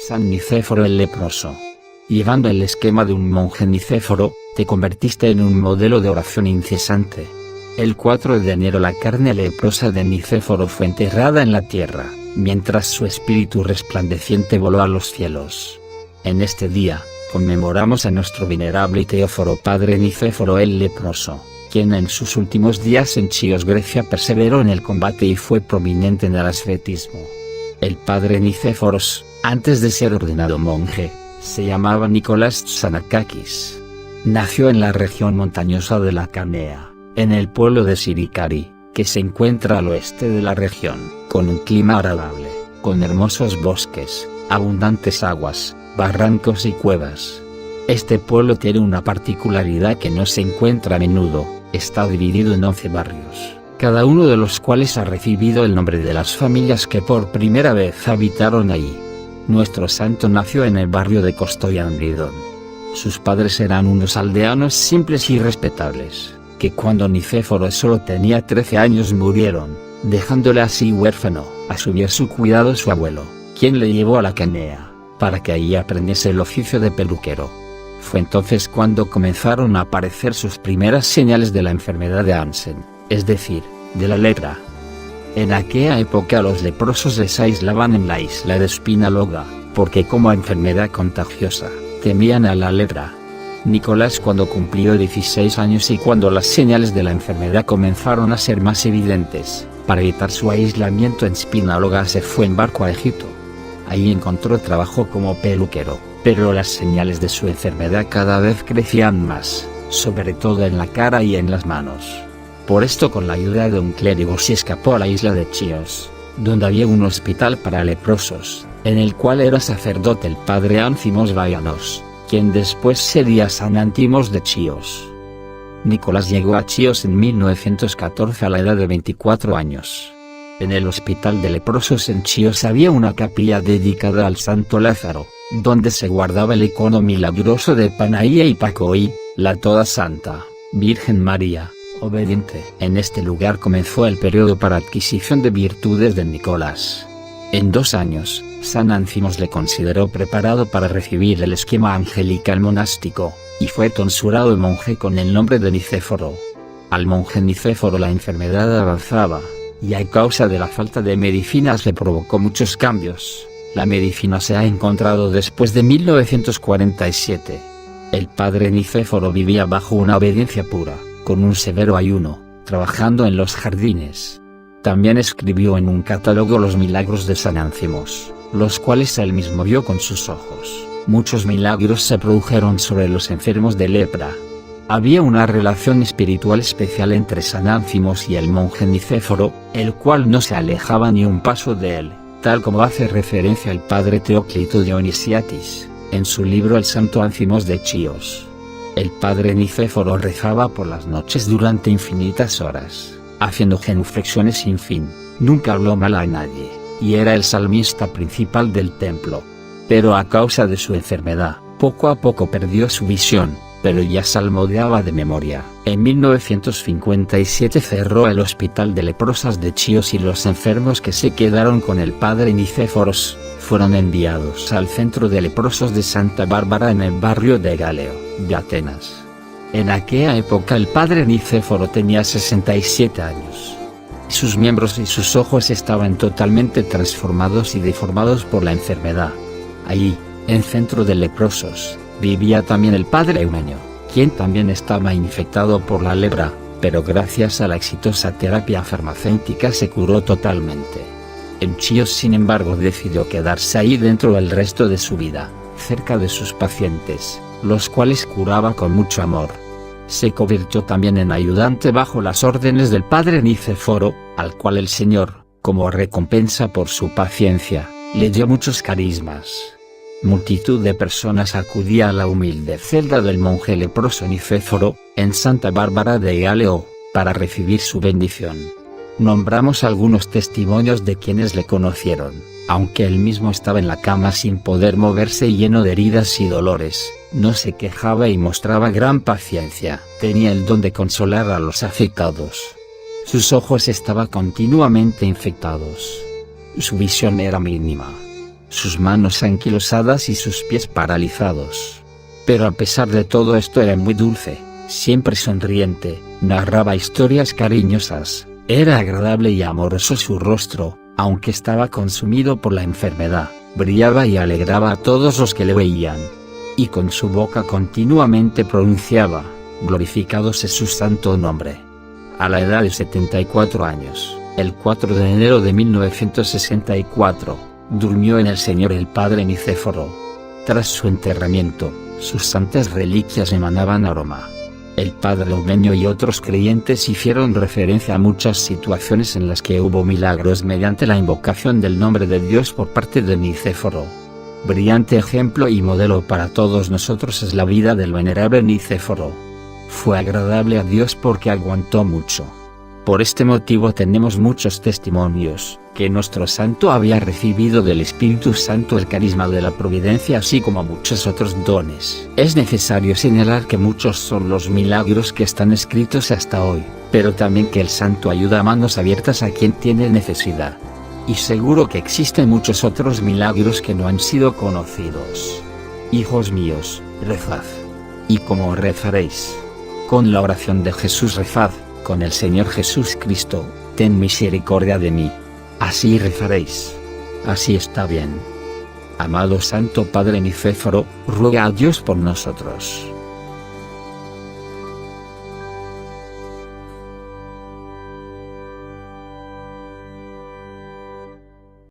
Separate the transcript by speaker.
Speaker 1: San Nicéforo el leproso. Llevando el esquema de un monje nicéforo, te convertiste en un modelo de oración incesante. El 4 de enero la carne leprosa de Nicéforo fue enterrada en la tierra, mientras su espíritu resplandeciente voló a los cielos. En este día, conmemoramos a nuestro venerable y teóforo padre Nicéforo el leproso, quien en sus últimos días en Chios, Grecia, perseveró en el combate y fue prominente en el ascetismo. El padre Nicéforos, antes de ser ordenado monje, se llamaba Nicolás Tsanakakis. Nació en la región montañosa de la Canea, en el pueblo de Sirikari, que se encuentra al oeste de la región, con un clima agradable, con hermosos bosques, abundantes aguas, barrancos y cuevas. Este pueblo tiene una particularidad que no se encuentra a menudo: está dividido en 11 barrios, cada uno de los cuales ha recibido el nombre de las familias que por primera vez habitaron allí. Nuestro santo nació en el barrio de Kostoyanidon. Sus padres eran unos aldeanos simples y respetables, que cuando Nicéforo solo tenía 13 años murieron, dejándole así huérfano. Asumió su cuidado su abuelo, quien le llevó a la Canea, para que allí aprendiese el oficio de peluquero. Fue entonces cuando comenzaron a aparecer sus primeras señales de la enfermedad de Hansen, es decir, de la lepra. En aquella época los leprosos les aislaban en la isla de Spinaloga, porque como enfermedad contagiosa, temían a la lepra. Nicolás, cuando cumplió 16 años y cuando las señales de la enfermedad comenzaron a ser más evidentes, para evitar su aislamiento en Spinaloga se fue en barco a Egipto. Allí encontró trabajo como peluquero, pero las señales de su enfermedad cada vez crecían más, sobre todo en la cara y en las manos. Por esto, con la ayuda de un clérigo, se escapó a la isla de Chios, donde había un hospital para leprosos, en el cual era sacerdote el padre Ánfimos Vaianos, quien después sería San Ántimos de Chios. Nicolás llegó a Chios en 1914 a la edad de 24 años. En el hospital de leprosos en Chios había una capilla dedicada al Santo Lázaro, donde se guardaba el icono milagroso de Panaía y Pacoí, la toda santa, Virgen María, obediente. En este lugar comenzó el periodo para adquisición de virtudes de Nicolás. En 2 años, San Ánfimos le consideró preparado para recibir el esquema angelical monástico, y fue tonsurado monje con el nombre de Nicéforo. Al monje Nicéforo la enfermedad avanzaba, y a causa de la falta de medicinas le provocó muchos cambios. La medicina se ha encontrado después de 1947. El padre Nicéforo vivía bajo una obediencia pura, con un severo ayuno, trabajando en los jardines. También escribió en un catálogo los milagros de San Ánfimos, los cuales él mismo vio con sus ojos. Muchos milagros se produjeron sobre los enfermos de lepra. Había una relación espiritual especial entre San Ánfimos y el monje Nicéforo, el cual no se alejaba ni un paso de él, tal como hace referencia el padre Teóclito Dionisiatis, en su libro El Santo Ánfimos de Chios. El padre Nicéforo rezaba por las noches durante infinitas horas, haciendo genuflexiones sin fin, nunca habló mal a nadie, y era el salmista principal del templo. Pero a causa de su enfermedad, poco a poco perdió su visión, pero ya salmodiaba de memoria. En 1957 cerró el hospital de leprosas de Chios y los enfermos que se quedaron con el padre Nicéforos fueron enviados al centro de leprosos de Santa Bárbara en el barrio de Galeo, de Atenas. En aquella época el padre Nicéforo tenía 67 años. Sus miembros y sus ojos estaban totalmente transformados y deformados por la enfermedad. Allí, en centro de leprosos, vivía también el padre Eumenio, quien también estaba infectado por la lepra, pero gracias a la exitosa terapia farmacéutica se curó totalmente. En Chios, sin embargo, decidió quedarse ahí dentro del resto de su vida, cerca de sus pacientes, los cuales curaba con mucho amor. Se convirtió también en ayudante bajo las órdenes del padre Nicéforo, al cual el Señor, como recompensa por su paciencia, le dio muchos carismas. Multitud de personas acudía a la humilde celda del monje leproso Nicéforo, en Santa Bárbara de Galeo, para recibir su bendición. Nombramos algunos testimonios de quienes le conocieron. Aunque él mismo estaba en la cama sin poder moverse y lleno de heridas y dolores, no se quejaba y mostraba gran paciencia. Tenía el don de consolar a los afectados. Sus ojos estaban continuamente infectados. Su visión era mínima. sus manos anquilosadas y sus pies paralizados. Pero a pesar de todo esto era muy dulce, siempre sonriente, narraba historias cariñosas, era agradable y amoroso su rostro, aunque estaba consumido por la enfermedad, brillaba y alegraba a todos los que le veían. Y con su boca continuamente pronunciaba, glorificado sea su santo nombre. A la edad de 74 años, el 4 de enero de 1964, durmió en el Señor el padre Nicéforo. Tras su enterramiento, sus santas reliquias emanaban aroma. El padre Eumenio y otros creyentes hicieron referencia a muchas situaciones en las que hubo milagros mediante la invocación del nombre de Dios por parte de Nicéforo. Brillante ejemplo y modelo para todos nosotros es la vida del venerable Nicéforo. Fue agradable a Dios porque aguantó mucho. Por este motivo tenemos muchos testimonios, que nuestro santo había recibido del Espíritu Santo el carisma de la providencia así como muchos otros dones. Es necesario señalar que muchos son los milagros que están escritos hasta hoy, pero también que el santo ayuda a manos abiertas a quien tiene necesidad. Y seguro que existen muchos otros milagros que no han sido conocidos. Hijos míos, rezad. ¿Y cómo rezaréis? Con la oración de Jesús rezad, con el Señor Jesús Cristo, ten misericordia de mí. Así rezaréis. Así está bien. Amado Santo Padre Nicéforo, ruega a Dios por nosotros.